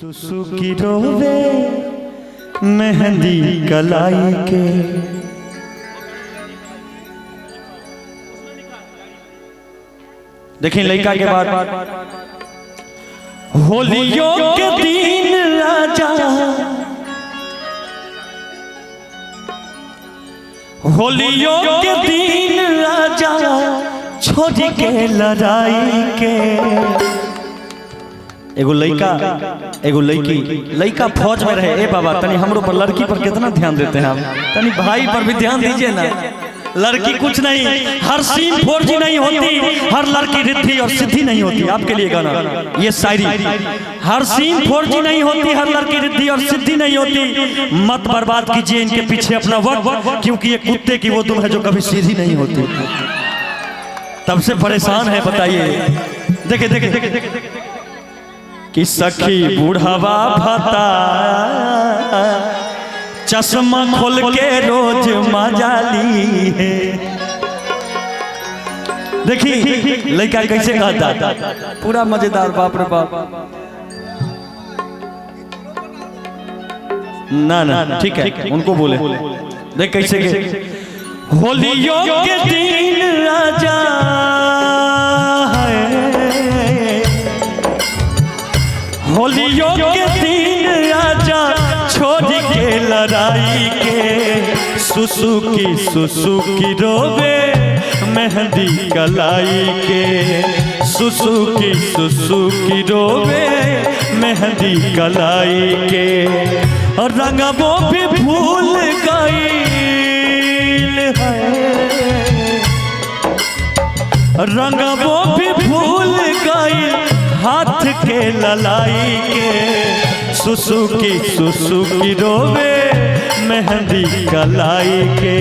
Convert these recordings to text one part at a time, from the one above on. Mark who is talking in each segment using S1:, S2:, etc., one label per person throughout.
S1: सुसुकी रोवे मेहंदी कलाई के। देखिए लड़का के बाद होलियों के दिन राजा, होलियों के दिन राजा छोड़ के लड़ाई के। एगो लड़का एगो लड़की, लड़का फौज में रहे। ए बाबा तनी हमरो पर लड़की पर कितना ध्यान देते हैं हम, तनी भाई पर भी ध्यान दीजिए ना। लड़की कुछ नहीं, हर सीन 4G नहीं होती, हर लड़की रिद्धि और सिद्धि नहीं होती। आपके लिए गाना ये शायरी, हर सीन 4G नहीं होती, हर लड़की रिद्धि और सिद्धि नहीं होती। मत बर्बाद कीजिए इनके पीछे अपना वक्त, क्योंकि ये कुत्ते की वो दुम है जो कभी सीधी नहीं होती। तब से परेशान है बताइए। देखे देखे देखे कि सखी बूढ़ावा भाता चश्मा खोल के रोज मजाली है। देखी लड़का कैसे गाता, पूरा मजेदार। बाप रे बाप। ना ना ठीक है, उनको बोले देख कैसे के। होलियों के दिन राजा होलियों के दिन राजा छोड़ के लड़ाई के। सुसुकी रोवे मेहंदी कलाई के। सुसुकी रोवे मेहंदी कलाई के। और रंगों भी भूल गई है, रंगों भी भूल गई हाथ के ललाई के। सुसुकी रोवे मेहंदी कलाई के।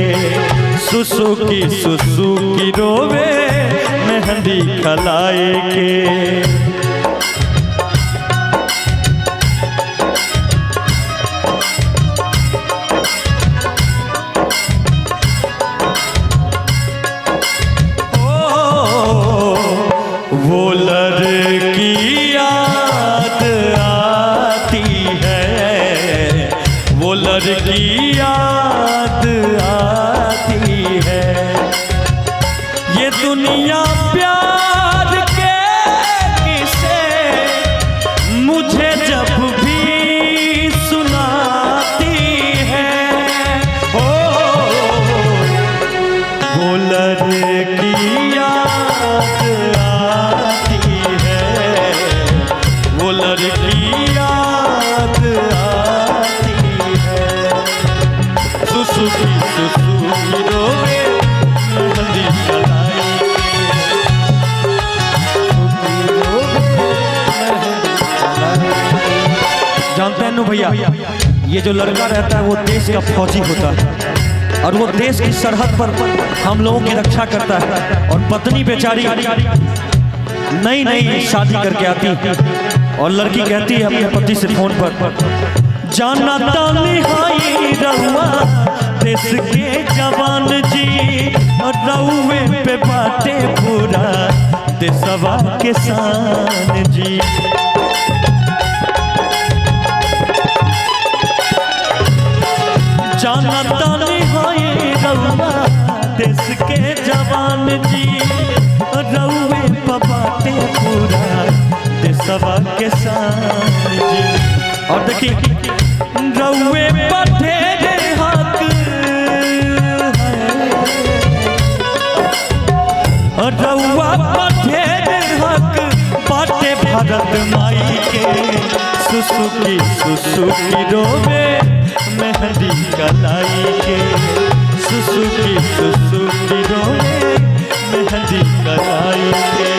S1: सुसुकी रोवे मेहंदी कलाई के। वो लड़की याद आती है, वो लड़की याद आती है। ये दुनिया प्यार के किस्से मुझे जब भी सुनाती है। ओ वो लड़की याद आती है, वो लड़की याद आती है। सुसुकी रोवे मेहंदी कलाई के। जानते हैं नु भैया, ये जो लड़का रहता है वो देश का फौजी होता है, और वो देश की सरहद पर हम लोगों की रक्षा करता है। और पत्नी बेचारी नई नई शादी करके आती और लड़की कहती है अपने पति से फोन पर, जाना तानी हाई रहुआ देश के जवान जी, और रहुए पे बाटे पूरा देशवा के शान जी। जाना तानी हाई रहुआ देश के जवान जी, रहुए पे बाटे पूरा देशवा के शान जी। और देखिए रहुए पठे हक, रहुआ पठे हक बाटे भारत माई के। सुसुकी रोवे मेहंदी कलाई के। सुसुकी रोवे मेहंदी कलाई के।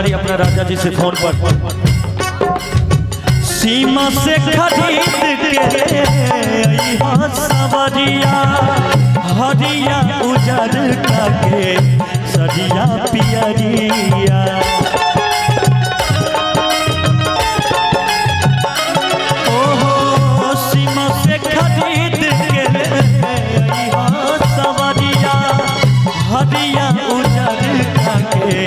S1: तरी अपने राजा जी से फोन पर, सीमा से खरीद के सवरिया हरिया उजर के सरिया पियरिया। ओहो सीमा से खरीद के सवरिया हरिया उजर के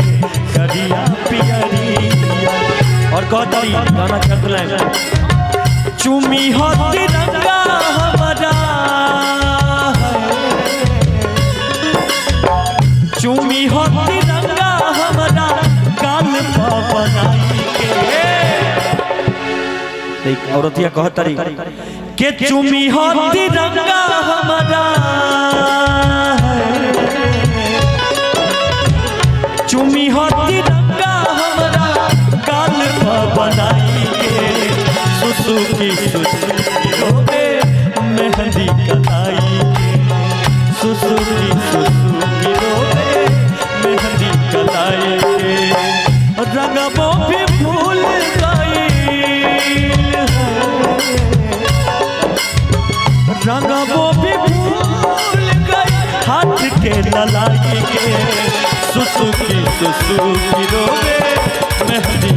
S1: सरिया पियरिया। और कहतरी गाना चल रहा, चुमी हो तिरंगा हमारा, चुमी हो तिरंगा हमारा कान पर बनाई के। एक औरतिया कहतरी के चुमी हो तिरंगा हमारा, चुमी हो तिरंगा हमारा कान पर बनाई के। सुसुकी सुसुकी रोबे मेहंदी कलाई के, सुसुकी सुसुकी रोबे मेहंदी कलाई के। रंगबो भी भूल गई, रंगबो भी भूल गई हाथ के ललाई के। सुसुकी सुसुकी रोबे मेहंदी